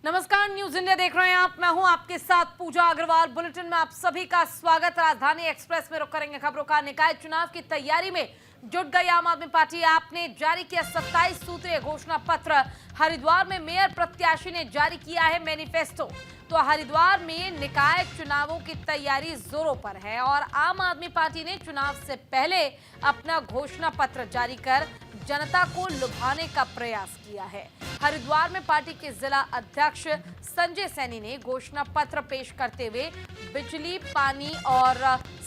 नमस्कार, news India देख रहे हैं आप। मैं हूं आपके साथ पूजा अग्रवाल। बुलेटिन में आप सभी का स्वागत। राजधानी एक्सप्रेस में रुक करेंगे खबरों का। निकाय चुनाव की तैयारी में जुट गई आम आदमी पार्टी। आपने जारी किया 27 सूत्रीय घोषणा पत्र। हरिद्वार में मेयर प्रत्याशी ने जारी किया है मैनिफेस्टो। तो हरिद्वार में निकाय चुनावों की तैयारी जोरों पर है और आम आदमी पार्टी ने चुनाव से पहले अपना घोषणा पत्र जारी कर जनता को लुभाने का प्रयास किया है। हरिद्वार में पार्टी के जिला अध्यक्ष संजय सैनी ने घोषणा पत्र पेश करते हुए बिजली, पानी और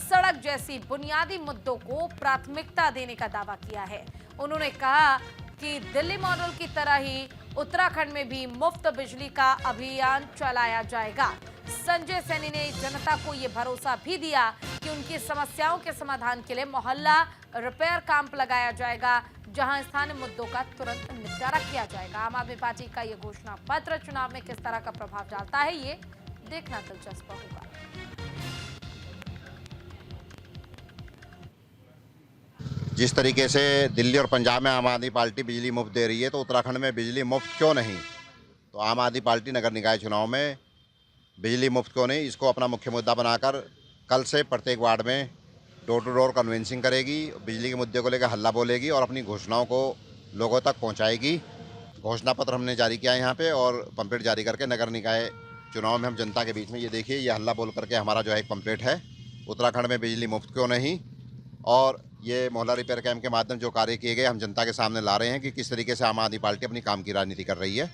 सड़क जैसी बुनियादी मुद्दों को प्राथमिकता देने का दावा किया है। उन्होंने कहा कि दिल्ली मॉडल की तरह ही उत्तराखंड में भी मुफ्त बिजली का अभियान चलाया जाएगा। संजय सैनी ने जनता को ये भरोसा भी दिया कि उनकी समस्याओं के समाधान के लिए मोहल्ला रिपेयर कैंप लगाया जाएगा, जहां स्थानीय मुद्दों का तुरंत निपटारा किया जाएगा। आम आदमी पार्टी का ये घोषणा पत्र चुनाव में किस तरह का प्रभाव डालता है, ये देखना दिलचस्प होगा। जिस तरीके से दिल्ली और पंजाब में आम आदमी पार्टी बिजली मुफ्त दे रही है, तो उत्तराखंड में बिजली मुफ्त क्यों नहीं? तो आम आदमी पार्टी नगर निकाय चुनाव में बिजली मुफ्त क्यों नहीं, इसको अपना मुख्य मुद्दा बनाकर कल से प्रत्येक वार्ड में डोर टू डोर कन्वेंसिंग करेगी, बिजली के मुद्दे को लेकर हल्ला बोलेगी और अपनी घोषणाओं को लोगों तक पहुंचाएगी। घोषणा पत्र हमने जारी किया है यहाँ पे और पंपलेट जारी करके नगर निकाय चुनाव में हम जनता के बीच में ये देखिए, ये हल्ला बोल करके हमारा जो है एक पंपलेट है, उत्तराखंड में बिजली मुफ्त क्यों नहीं। और ये मोहल्ला रिपेयर कैंप के माध्यम जो कार्य किए गए हम जनता के सामने ला रहे हैं कि किस तरीके से आम आदमी पार्टी अपनी काम की राजनीति कर रही है।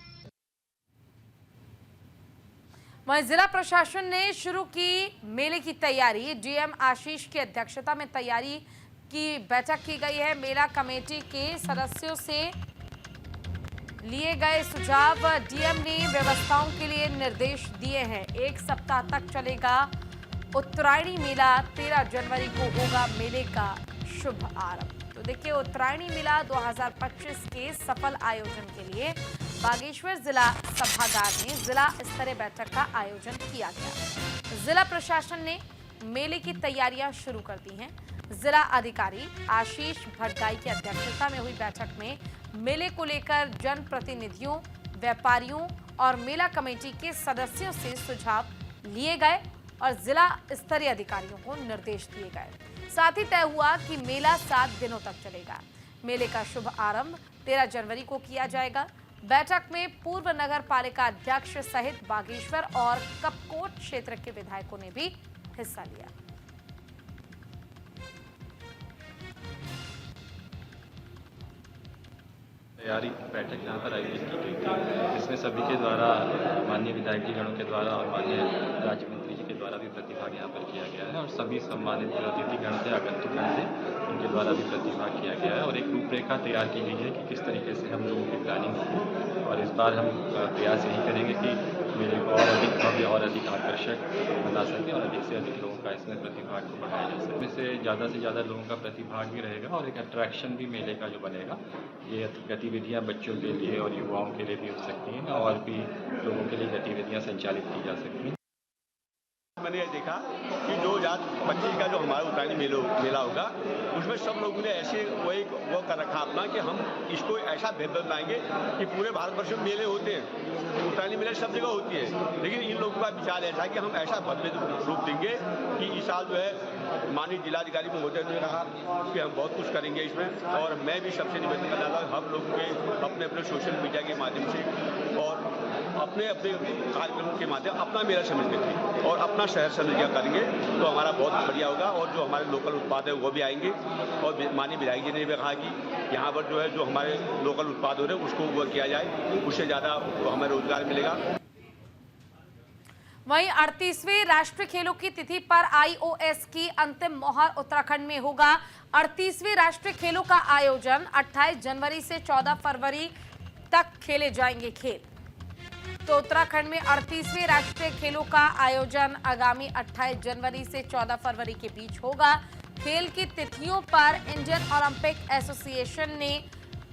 वहीं जिला प्रशासन ने शुरू की मेले की तैयारी। डीएम आशीष की अध्यक्षता में तैयारी की बैठक की गई है। मेला कमेटी के सदस्यों से लिए गए सुझाव डीएम ने व्यवस्थाओं के लिए निर्देश दिए हैं। 1 सप्ताह तक चलेगा उत्तरायणी मेला। 13 जनवरी को होगा मेले का शुभ आरंभ। तो देखिए, उत्तरायणी मेला 2025 के सफल आयोजन के लिए बागेश्वर जिला सभागार में जिला स्तरीय बैठक का आयोजन किया गया। जिला प्रशासन ने मेले की तैयारियां शुरू कर दी हैं। जिला अधिकारी आशीष भटगाई की अध्यक्षता में हुई बैठक में मेले को लेकर जनप्रतिनिधियों, व्यापारियों और मेला कमेटी के सदस्यों से सुझाव लिए गए और जिला स्तरीय अधिकारियों को निर्देश दिए गए। साथ ही तय हुआ कि मेला 7 दिनों तक चलेगा। मेले का शुभ आरंभ 13 जनवरी को किया जाएगा। बैठक में पूर्व नगर पालिका अध्यक्ष सहित बागेश्वर और कपकोट क्षेत्र के विधायकों ने भी हिस्सा लिया। तैयारी बैठक यहाँ पर आयोजित की गई थी। इसमें सभी के द्वारा, माननीय विधायक जी गणों के द्वारा और माननीय राज्य मंत्री जी के द्वारा भी प्रतिभाग यहाँ पर किया गया है और सभी सम्मानित अतिथिगण थे, आगंतुकगण थे, उनके द्वारा भी प्रतिभाग किया गया है और एक रूपरेखा तैयार की गई है कि किस तरीके से हम लोगों की प्लानिंग होगी। और इस बार हम प्रयास यही करेंगे कि मेले को और अधिक भव्य और अधिक आकर्षक बना सकें और अधिक से अधिक लोगों का इसमें प्रतिभाग को बढ़ाया जा सके। इसमें से ज़्यादा लोगों का प्रतिभाग भी रहेगा और एक अट्रैक्शन भी मेले का जो बनेगा। ये गतिविधियाँ बच्चों के लिए और युवाओं के लिए भी हो सकती हैं और भी लोगों के लिए गतिविधियाँ संचालित की जा सकती हैं। मैंने ये देखा कि 2025 का जो हमारा उत्तरायणी मेला होगा, उसमें सब लोगों ने ऐसे वो कर रखा अपना कि हम इसको ऐसा बेहतर बनाएंगे कि पूरे भारतवर्ष में मेले होते हैं, उत्तरायणी मेले सब जगह होती है, लेकिन इन लोगों का विचार ऐसा है कि हम ऐसा भव्य रूप देंगे कि इस साल जो है माननीय जिलाधिकारी महोदय ने कहा कि हम बहुत कुछ करेंगे इसमें। और मैं भी सबसे निवेदन करना चाहता हूँ, हम लोग के अपने अपने सोशल मीडिया के माध्यम से और अपने अपने कार्यक्रमों के माध्यम अपना मेला समझते थे और अपना शहर समझ गया करेंगे तो हमारा बहुत बढ़िया होगा। और जो हमारे लोकल उत्पाद है वो भी आएंगे और माननीय विधायक जी ने भी कहा कि यहाँ पर जो है जो हमारे लोकल उत्पाद हो रहे हैं उसको वो किया जाए, उससे ज़्यादा हमें रोजगार मिलेगा। वहीं 38वें राष्ट्रीय खेलों की तिथि पर आईओएस की अंतिम मोहर उत्तराखंड में होगा। 38वें राष्ट्रीय खेलों का आयोजन 28 जनवरी से 14 फरवरी तक खेले जाएंगे खेल। तो उत्तराखंड में 38वें राष्ट्रीय खेलों का आयोजन आगामी 28 जनवरी से 14 फरवरी के बीच होगा। खेल की तिथियों पर इंडियन ओलंपिक एसोसिएशन ने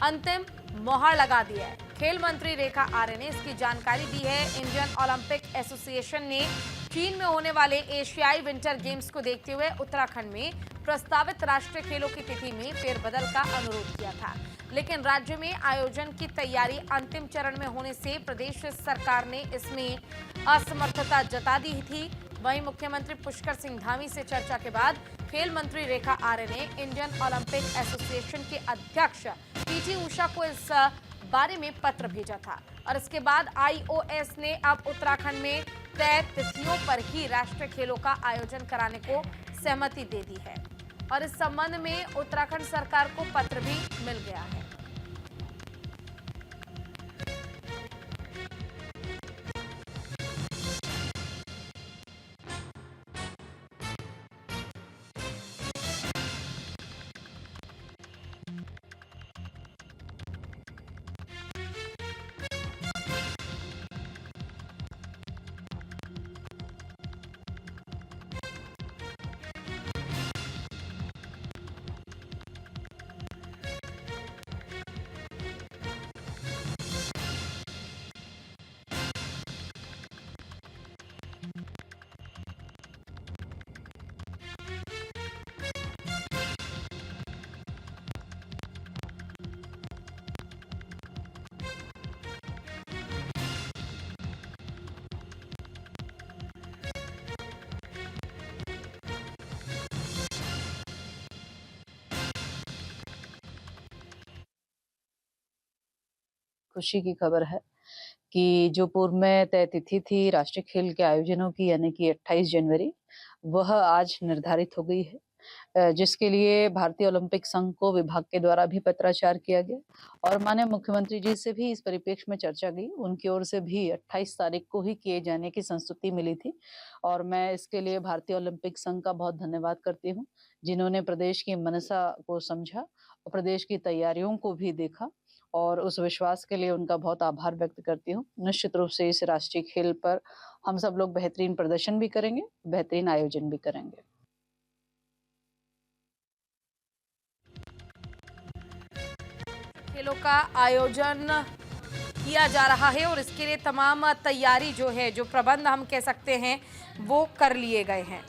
अंतिम मोहर लगा दी है। खेल मंत्री रेखा आर्य ने इसकी जानकारी दी है। इंडियन ओलंपिक एसोसिएशन ने चीन में होने वाले एशियाई विंटर गेम्स को देखते हुए उत्तराखंड में प्रस्तावित राष्ट्रीय खेलों की तिथि में फेरबदल का अनुरोध किया था, लेकिन राज्य में आयोजन की तैयारी अंतिम चरण में होने से प्रदेश सरकार ने इसमें असमर्थता जता दी थी। वहीं मुख्यमंत्री पुष्कर सिंह धामी से चर्चा के बाद खेल मंत्री रेखा आर्य ने इंडियन ओलंपिक एसोसिएशन के अध्यक्ष पीटी उषा को इस बारे में पत्र भेजा था और इसके बाद आईओएस ने अब उत्तराखंड में तय तिथियों पर ही राष्ट्रीय खेलों का आयोजन कराने को सहमति दे दी है और इस संबंध में उत्तराखंड सरकार को पत्र भी मिल गया है। खुशी की खबर है कि जो पूर्व में तय तिथि थी राष्ट्रीय खेल के आयोजनों की, यानी कि 28 जनवरी, वह आज निर्धारित हो गई है, जिसके लिए भारतीय ओलंपिक संघ को विभाग के द्वारा भी पत्राचार किया गया और माननीय मुख्यमंत्री जी से भी इस परिप्रेक्ष्य में चर्चा गई। उनकी ओर से भी 28 तारीख को ही किए जाने की संस्तुति मिली थी और मैं इसके लिए भारतीय ओलंपिक संघ का बहुत धन्यवाद करती हूँ, जिन्होंने प्रदेश की मनसा को समझा और प्रदेश की तैयारियों को भी देखा और उस विश्वास के लिए उनका बहुत आभार व्यक्त करती हूँ। निश्चित रूप से इस राष्ट्रीय खेल पर हम सब लोग बेहतरीन प्रदर्शन भी करेंगे, बेहतरीन आयोजन भी करेंगे। खेलों का आयोजन किया जा रहा है और इसके लिए तमाम तैयारी जो है, जो प्रबंध हम कह सकते हैं, वो कर लिए गए हैं।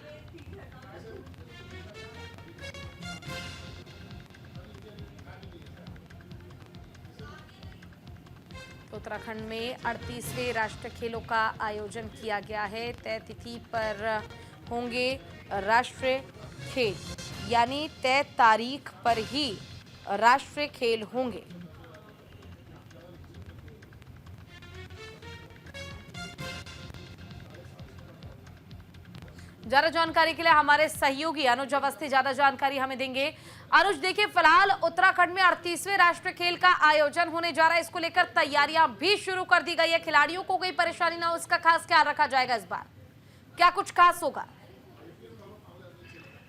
उत्तराखंड में 38वें राष्ट्रीय खेलों का आयोजन किया गया है। तय तिथि पर होंगे राष्ट्रीय खेल, यानी तय तारीख पर ही राष्ट्रीय खेल होंगे। ज्यादा जानकारी के लिए हमारे सहयोगी अनुज अवस्थी ज्यादा जानकारी हमें देंगे। अनुज, देखिए, फिलहाल उत्तराखंड में 38वें राष्ट्रीय खेल का आयोजन होने जा रहा है, इसको लेकर तैयारियां भी शुरू कर दी गई है। खिलाड़ियों को कोई परेशानी ना हो, इसका खास ख्याल रखा जाएगा। इस बार क्या कुछ खास होगा?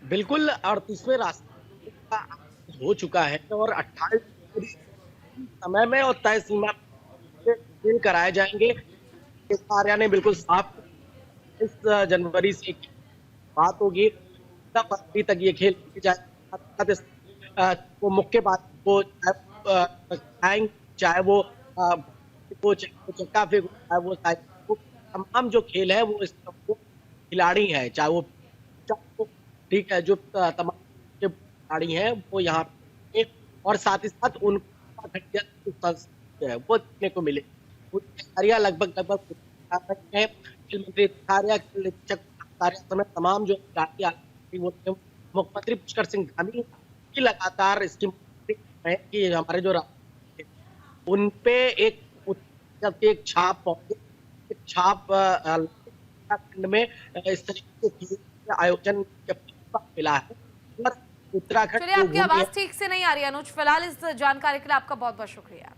बिल्कुल, 38वें राष्ट्रीय का हो चुका है और 28 समय में और तय सीमा खेल कराए जाएंगे। आर्या ने बिल्कुल साफ, इस जनवरी से बात होगी, फरवरी तक ये खेल जाए। वो मुख्य बात वो चाहे वो चक्का फेंक, चाहे वो तमाम जो खेल है वो इस खिलाड़ी है, चाहे वो ठीक है, जो तमाम खिलाड़ी हैं वो यहाँ पे और साथ ही साथ उनको वो देखने को मिले। लगभग खेल मंत्री तमाम जो मुख्यमंत्री पुष्कर सिंह धामी की लगातार इसकी है कि हमारे जो उन पे एक छाप में इस तरीके से आयोजन मिला है। उत्तराखंड, चलिए, आपकी आवाज ठीक से नहीं आ रही अनुज। फिलहाल इस जानकारी के लिए आपका बहुत बहुत शुक्रिया।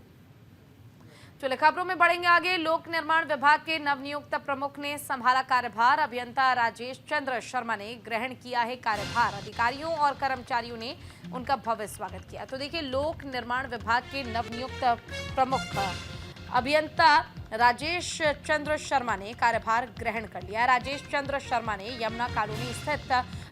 चलिए, खबरों में बढ़ेंगे आगे। लोक निर्माण विभाग के नवनियुक्त प्रमुख ने संभाला कार्यभार। अभियंता राजेश चंद्र शर्मा ने ग्रहण किया है कार्यभार। अधिकारियों और कर्मचारियों ने उनका भव्य स्वागत किया। तो देखिए, लोक निर्माण विभाग के नवनियुक्त प्रमुख अभियंता राजेश चंद्र शर्मा ने कार्यभार ग्रहण कर लिया। राजेश चंद्र शर्मा ने यमुना कॉलोनी स्थित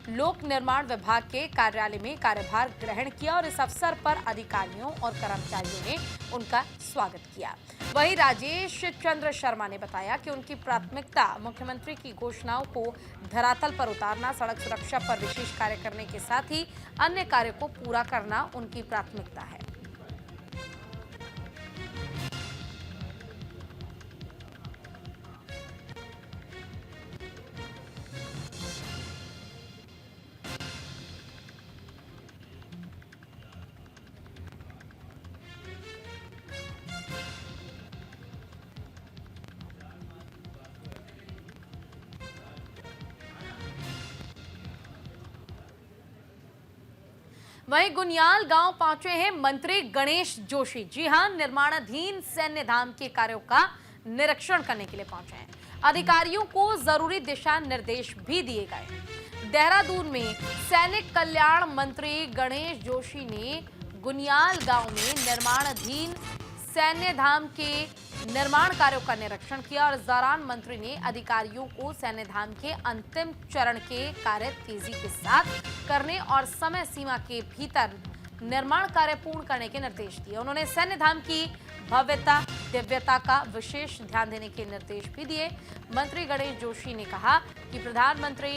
लोक निर्माण विभाग के कार्यालय में कार्यभार ग्रहण किया और इस अवसर पर अधिकारियों और कर्मचारियों ने उनका स्वागत किया। वहीं राजेश चंद्र शर्मा ने बताया कि उनकी प्राथमिकता मुख्यमंत्री की घोषणाओं को धरातल पर उतारना, सड़क सुरक्षा पर विशेष कार्य करने के साथ ही अन्य कार्यों को पूरा करना उनकी प्राथमिकता है। वहीं गुनियाल गांव पहुंचे हैं मंत्री गणेश जोशी। जी हां, निर्माणाधीन सैन्य धाम के कार्यों का निरीक्षण करने के लिए पहुंचे हैं। अधिकारियों को जरूरी दिशा निर्देश भी दिए गए। देहरादून में सैनिक कल्याण मंत्री गणेश जोशी ने गुनियाल गांव में निर्माणाधीन सैन्य धाम के निर्माण कार्यों का निरीक्षण किया और इस दौरान मंत्री ने अधिकारियों को सैन्य धाम के अंतिम चरण के कार्य तेजी के साथ करने और समय सीमा के भीतर निर्माण कार्य पूर्ण करने के निर्देश दिए। उन्होंने सैन्य धाम की भव्यता, दिव्यता का विशेष ध्यान देने के निर्देश भी दिए। मंत्री गणेश जोशी ने कहा कि प्रधानमंत्री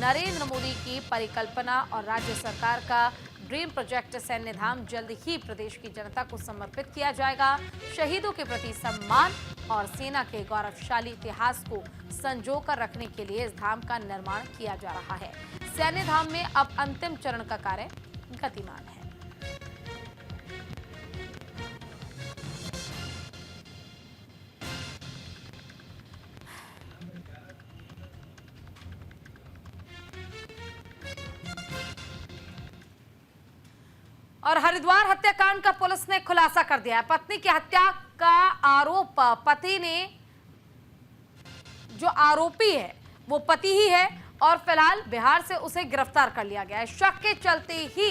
नरेंद्र मोदी की परिकल्पना और राज्य सरकार का ड्रीम प्रोजेक्ट सैन्य धाम जल्द ही प्रदेश की जनता को समर्पित किया जाएगा। शहीदों के प्रति सम्मान और सेना के गौरवशाली इतिहास को संजोकर रखने के लिए इस धाम का निर्माण किया जा रहा है। सैन्य धाम में अब अंतिम चरण का कार्य गतिमान है। और हरिद्वार हत्याकांड का पुलिस ने खुलासा कर दिया है। पत्नी की हत्या का आरोप पति ने, जो आरोपी है वो पति ही है और फिलहाल बिहार से उसे गिरफ्तार कर लिया गया है। शक के चलते ही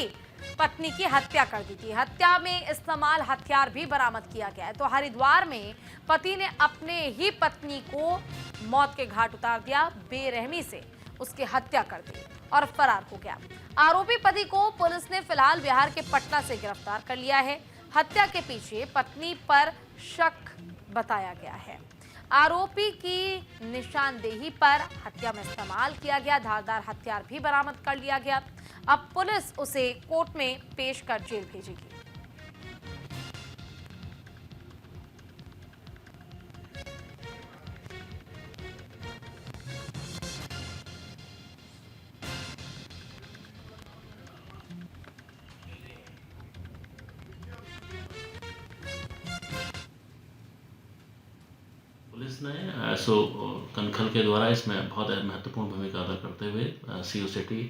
पत्नी की हत्या कर दी थी। हत्या में इस्तेमाल हथियार भी बरामद किया गया है। तो हरिद्वार में पति ने अपने ही पत्नी को मौत के घाट उतार दिया, बेरहमी से उसकी हत्या कर दी और फरार हो गया। आरोपी पति को पुलिस ने फिलहाल बिहार के पटना से गिरफ्तार कर लिया है। हत्या के पीछे पत्नी पर शक बताया गया है। आरोपी की निशानदेही पर हत्या में इस्तेमाल किया गया धारदार हथियार भी बरामद कर लिया गया। अब पुलिस उसे कोर्ट में पेश कर जेल भेजेगी। पुलिस ने एसओ कनखल के द्वारा इसमें बहुत महत्वपूर्ण भूमिका अदा करते हुए सीओ सिटी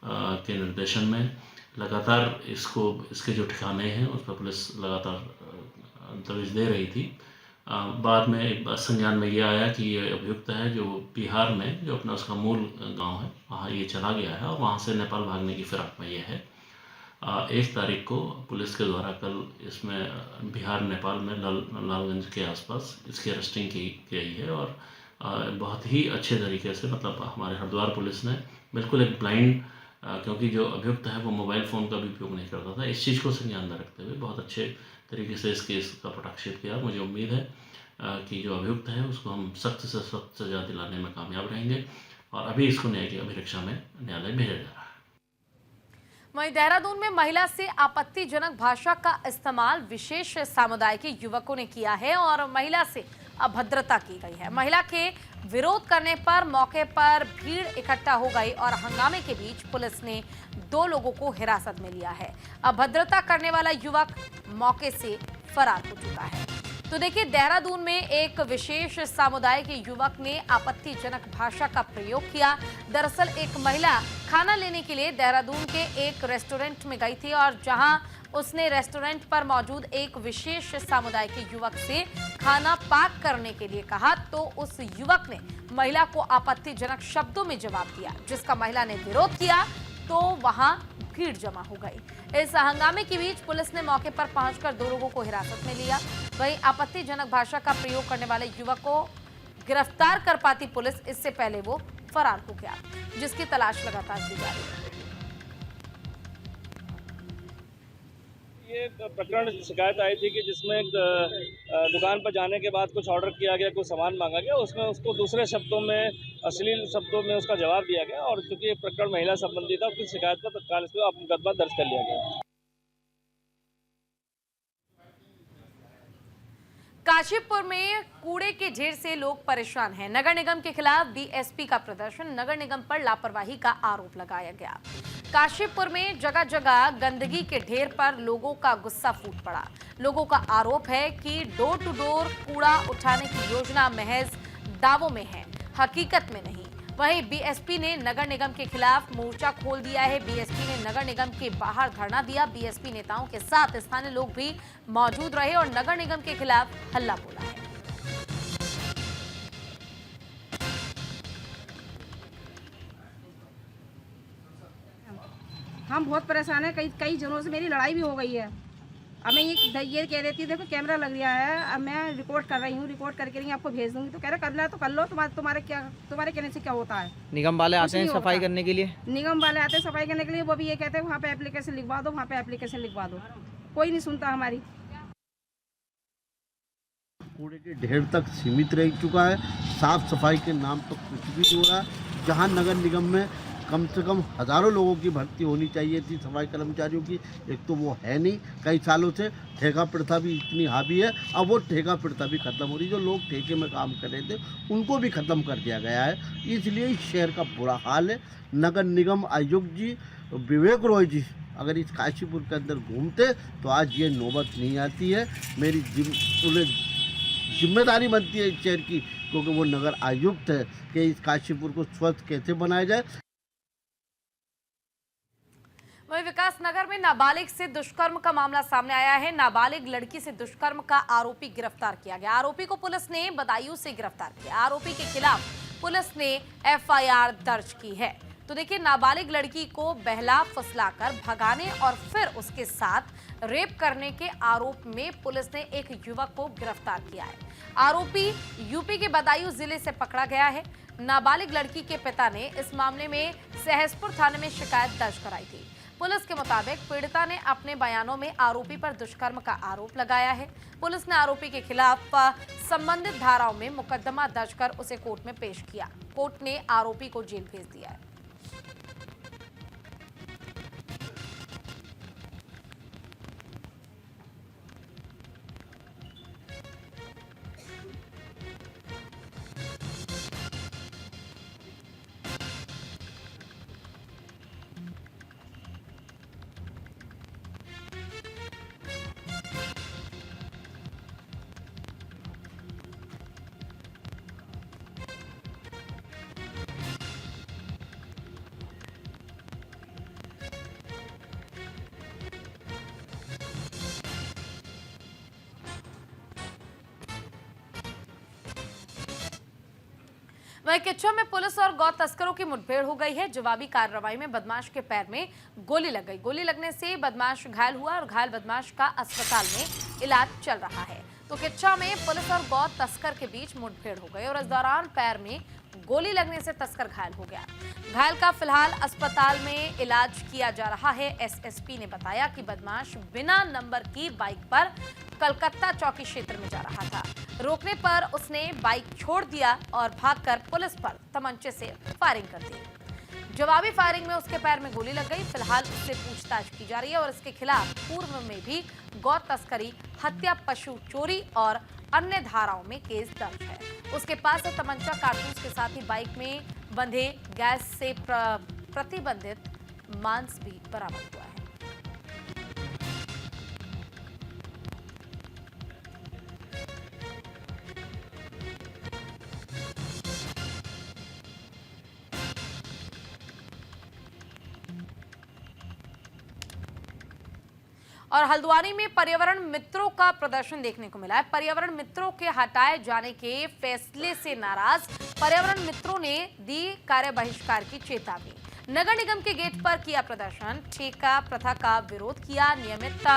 के निर्देशन में लगातार इसके जो ठिकाने हैं उस पर पुलिस लगातार दबिश दे रही थी। बाद में एक संज्ञान में ये आया कि ये अभियुक्त है जो बिहार में, जो अपना उसका मूल गांव है, वहाँ ये चला गया है और वहाँ से नेपाल भागने की फिराक में ये है। 1 तारीख को पुलिस के द्वारा कल इसमें बिहार नेपाल में लालगंज के आसपास इसकी अरेस्टिंग की गई है और बहुत ही अच्छे तरीके से, मतलब हमारे हरिद्वार पुलिस ने बिल्कुल एक ब्लाइंड, क्योंकि जो अभियुक्त है वो मोबाइल फ़ोन का भी उपयोग नहीं करता था, इस चीज़ को संज्ञान में रखते हुए बहुत अच्छे तरीके से इस केस का पटाक्षेप किया। मुझे उम्मीद है कि जो अभियुक्त है उसको हम सख्त से सख्त सजा दिलाने में कामयाब रहेंगे और अभी इसको न्यायिक अभिरक्षा में न्यायालय भेजा जा रहा है। वहीं देहरादून में महिला से आपत्तिजनक भाषा का इस्तेमाल विशेष समुदाय के युवकों ने किया है और महिला से अभद्रता की गई है। महिला के विरोध करने पर मौके पर भीड़ इकट्ठा हो गई और हंगामे के बीच पुलिस ने 2 लोगों को हिरासत में लिया है। अभद्रता करने वाला युवक मौके से फरार हो चुका है। तो देखिए, देहरादून में एक विशेष समुदाय के युवक ने आपत्तिजनक भाषा का प्रयोग किया। दरअसल एक महिला खाना लेने के लिए देहरादून के एक रेस्टोरेंट में गई थी और जहां उसने रेस्टोरेंट पर मौजूद एक विशेष समुदाय के युवक से खाना पैक करने के लिए कहा, तो उस युवक ने महिला को आपत्तिजनक शब्दों में जवाब दिया, जिसका महिला ने विरोध किया तो वहां भीड़ जमा हो गई। इस हंगामे के बीच पुलिस ने मौके पर पहुंचकर 2 लोगों को हिरासत में लिया। वहीं आपत्तिजनक भाषा का प्रयोग करने वाले युवक को गिरफ्तार कर पाती पुलिस, इससे पहले वो फरार हो गया, जिसकी तलाश लगातार की जा रही है। ये प्रकरण शिकायत आई थी कि जिसमें एक दुकान पर जाने के बाद कुछ ऑर्डर किया गया, कुछ सामान मांगा गया, उसमें उसको दूसरे शब्दों में, अश्लील शब्दों में उसका जवाब दिया गया और चूंकि ये प्रकरण महिला संबंधी था, उसकी शिकायत पर तत्काल इस पर मुकदमा दर्ज कर लिया गया। काशीपुर में कूड़े के ढेर से लोग परेशान हैं। नगर निगम के खिलाफ बीएसपी का प्रदर्शन, नगर निगम पर लापरवाही का आरोप लगाया गया। काशीपुर में जगह जगह गंदगी के ढेर पर लोगों का गुस्सा फूट पड़ा। लोगों का आरोप है कि डोर टू डोर कूड़ा उठाने की योजना महज दावों में है, हकीकत में नहीं। वहीं बीएसपी ने नगर निगम के खिलाफ मोर्चा खोल दिया है। बीएसपी ने नगर निगम के बाहर धरना दिया। बीएसपी नेताओं के साथ स्थानीय लोग भी मौजूद रहे और नगर निगम के खिलाफ हल्ला बोला है। हम बहुत परेशान हैं। कई जनों से मेरी लड़ाई भी हो गई है। अब मैं ये कह देती, देखो कैमरा लग गया है, अब मैं रिकॉर्ड कर रही हूँ, रिकॉर्ड करके आपको भेज दूंगी। तो कह रहे करना है तो कर लो, तुम्हारे कहने से क्या होता है। निगम वाले आते हैं सफाई करने के लिए, निगम वाले आते हैं सफाई करने के लिए, वो भी ये कहते हैं वहाँ पे एप्लीकेशन लिखवा दो, वहाँ पे एप्लीकेशन लिखवा दो। कोई नहीं सुनता हमारी। कूड़े के ढेर तक सीमित रह चुका है। साफ सफाई के नाम पर कुछ भी नहीं हो रहा है। जहाँ नगर निगम में कम से कम हज़ारों लोगों की भर्ती होनी चाहिए थी सफाई कर्मचारियों की, एक तो वो है नहीं। कई सालों से ठेका प्रथा भी इतनी हावी है, अब वो ठेका प्रथा भी ख़त्म हो रही। जो लोग ठेके में काम कर रहे थे उनको भी ख़त्म कर दिया गया है। इसलिए इस शहर का बुरा हाल है। नगर निगम आयुक्त जी विवेक रॉय जी अगर इस काशीपुर के अंदर घूमते तो आज ये नौबत नहीं आती है। मेरी जिम्मेदारी बनती है इस शहर की, क्योंकि वो नगर आयुक्त है कि इस काशीपुर को स्वच्छ कैसे बनाया जाए। वहीं विकास नगर में नाबालिग से दुष्कर्म का मामला सामने आया है। नाबालिग लड़की से दुष्कर्म का आरोपी गिरफ्तार किया गया। आरोपी को पुलिस ने बदायूं से गिरफ्तार किया। आरोपी के खिलाफ पुलिस ने एफआईआर दर्ज की है। तो देखिए, नाबालिग लड़की को बहला फुसलाकर भगाने और फिर उसके साथ रेप करने के आरोप में पुलिस ने एक युवक को गिरफ्तार किया है। आरोपी यूपी के बदायूं जिले से पकड़ा गया है। नाबालिग लड़की के पिता ने इस मामले में सहसपुर थाने में शिकायत दर्ज कराई थी। पुलिस के मुताबिक पीड़िता ने अपने बयानों में आरोपी पर दुष्कर्म का आरोप लगाया है। पुलिस ने आरोपी के खिलाफ संबंधित धाराओं में मुकदमा दर्ज कर उसे कोर्ट में पेश किया। कोर्ट ने आरोपी को जेल भेज दिया है। वहीं किच्चो में पुलिस और गौ तस्करों की मुठभेड़ हो गई है। जवाबी कार्रवाई में बदमाश के पैर में गोली लग गई। गोली लगने से बदमाश घायल हुआ और घायल बदमाश का अस्पताल में इलाज चल रहा है। तो किच्चो में पुलिस और गौ तस्कर के बीच मुठभेड़ हो गई और इस दौरान पैर में गोली लगने से तस्कर घायल हो गया। घायल का फिलहाल अस्पताल में इलाज किया जा रहा है। एसएसपी ने बताया कि बदमाश बिना नंबर की बाइक पर कलकत्ता चौकी क्षेत्र में जा रहा था। रोकने पर उसने बाइक छोड़ दिया और भागकर पुलिस पर तमंचे से फायरिंग कर दी। जवाबी फायरिंग में उसके पैर में गोली लग गई। फिलहाल उससे पूछताछ की जा रही है और इसके खिलाफ पूर्व में भी गौ तस्करी, हत्या, पशु चोरी और अन्य धाराओं में केस दर्ज है। उसके पास से तमंचा, कारतूस के साथ ही बाइक में बंधे गैस से प्रतिबंधित मांस भी बरामद हुआ है। और हल्द्वानी में पर्यावरण मित्रों का प्रदर्शन देखने को मिला है। पर्यावरण मित्रों के हटाए जाने के फैसले से नाराज पर्यावरण मित्रों ने दी कार्य बहिष्कार की चेतावनी। नगर निगम के गेट पर किया प्रदर्शन, ठेका प्रथा का विरोध किया, नियमित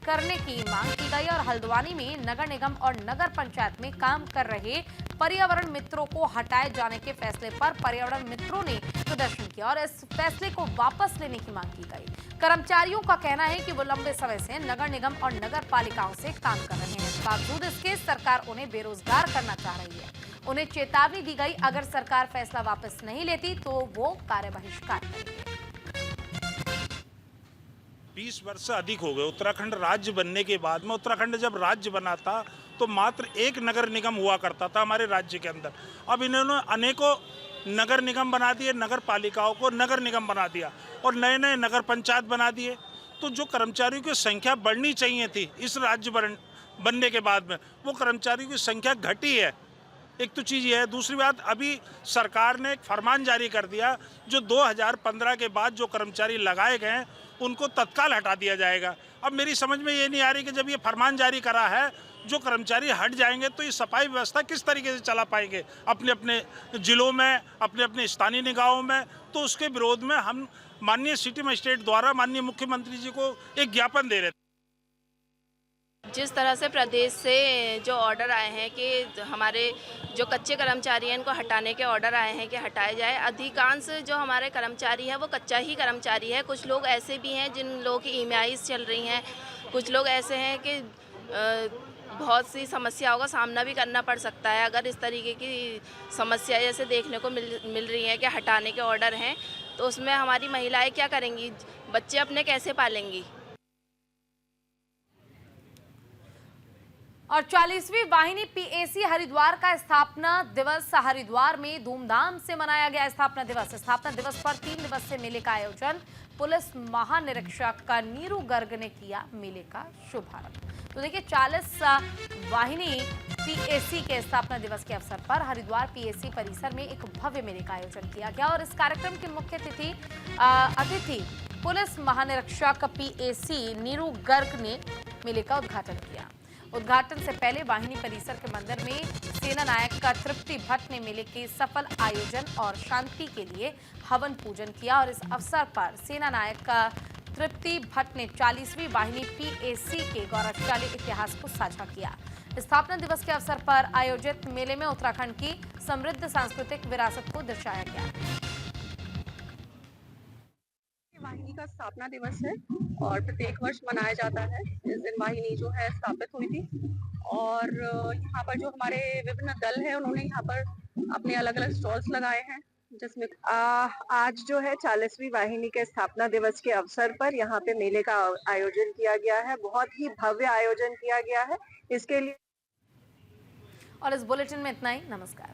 करने की मांग की गई और हल्द्वानी में नगर निगम और नगर पंचायत में काम कर रहे पर्यावरण मित्रों को हटाए जाने के फैसले पर पर्यावरण मित्रों ने प्रदर्शन किया और इस फैसले को वापस लेने की मांग की गई। कर्मचारियों का कहना है कि वो लंबे समय से नगर निगम और नगर पालिकाओं से काम कर रहे हैं। बावजूद इसके सरकार उन्हें बेरोजगार करना चाह रही है। उन्हें चेतावनी दी गई, अगर सरकार फैसला वापस नहीं लेती तो वो कार्य बहिष्कार करेंगे। 20 वर्ष से अधिक हो गए उत्तराखंड राज्य बनने के बाद में। उत्तराखंड जब राज्य बना था तो मात्र एक नगर निगम हुआ करता था हमारे राज्य के अंदर। अब इन्होंने अनेकों नगर निगम बना दिए, नगर पालिकाओं को नगर निगम बना दिया और नए नए नगर पंचायत बना दिए। तो जो कर्मचारियों की संख्या बढ़नी चाहिए थी इस राज्य बनने के बाद में, वो कर्मचारियों की संख्या घटी है। एक तो चीज़ ये है। दूसरी बात, अभी सरकार ने एक फरमान जारी कर दिया, जो 2015 के बाद जो कर्मचारी लगाए गए हैं उनको तत्काल हटा दिया जाएगा। अब मेरी समझ में ये नहीं आ रही कि जब ये फरमान जारी करा है, जो कर्मचारी हट जाएंगे तो ये सफाई व्यवस्था किस तरीके से चला पाएंगे अपने अपने जिलों में, अपने अपने स्थानीय निकायों में। तो उसके विरोध में हम माननीय सिटी मजिस्ट्रेट द्वारा माननीय मुख्यमंत्री जी को एक ज्ञापन दे रहे थे। जिस तरह से प्रदेश से जो ऑर्डर आए हैं कि हमारे जो कच्चे कर्मचारी हैं इनको हटाने के ऑर्डर आए हैं कि हटाए जाए। अधिकांश जो हमारे कर्मचारी हैं वो कच्चा ही कर्मचारी है। कुछ लोग ऐसे भी हैं जिन लोगों की ईएमआईज़ चल रही हैं। कुछ लोग ऐसे हैं कि बहुत सी समस्याओं का सामना भी करना पड़ सकता है। अगर इस तरीके की समस्या जैसे देखने को मिल रही है कि हटाने के ऑर्डर हैं, तो उसमें हमारी महिलाएं क्या करेंगी, बच्चे अपने कैसे पालेंगी। और 40वीं वाहिनी पीएसी हरिद्वार का स्थापना दिवस हरिद्वार में धूमधाम से मनाया गया। स्थापना दिवस पर 3 दिवसीय मेले का आयोजन पुलिस महानिरीक्षक नीरू गर्ग ने किया मेले का शुभारंभ। तो देखिए, 40 वाहिनी पीएसी के स्थापना दिवस के अवसर पर हरिद्वार पीएसी परिसर में एक भव्य मेले का आयोजन किया गया और इस कार्यक्रम के मुख्य अतिथि पुलिस महानिरीक्षक पीएसी नीरू गर्ग ने मेले का उद्घाटन किया। उद्घाटन से पहले वाहिनी परिसर के मंदिर में सेना नायक का तृप्ति भट्ट ने मेले के सफल आयोजन और शांति के लिए हवन पूजन किया और इस अवसर पर सेना नायक का तृप्ति भट्ट ने 40वीं वाहिनी पीएसी के गौरवशाली इतिहास को साझा किया। स्थापना दिवस के अवसर पर आयोजित मेले में उत्तराखंड की समृद्ध सांस्कृतिक विरासत को दर्शाया गया। वाहिनी का स्थापना दिवस है और प्रत्येक वर्ष मनाया जाता है। इस दिन वाहिनी जो है स्थापित हुई थी और यहाँ पर जो हमारे विभिन्न दल हैं उन्होंने यहाँ पर अपने अलग अलग स्टॉल्स लगाए हैं, जिसमें आज जो है 40वीं वाहिनी के स्थापना दिवस के अवसर पर यहाँ पे मेले का आयोजन किया गया है। बहुत ही भव्य आयोजन किया गया है इसके लिए। और इस बुलेटिन में इतना ही। नमस्कार।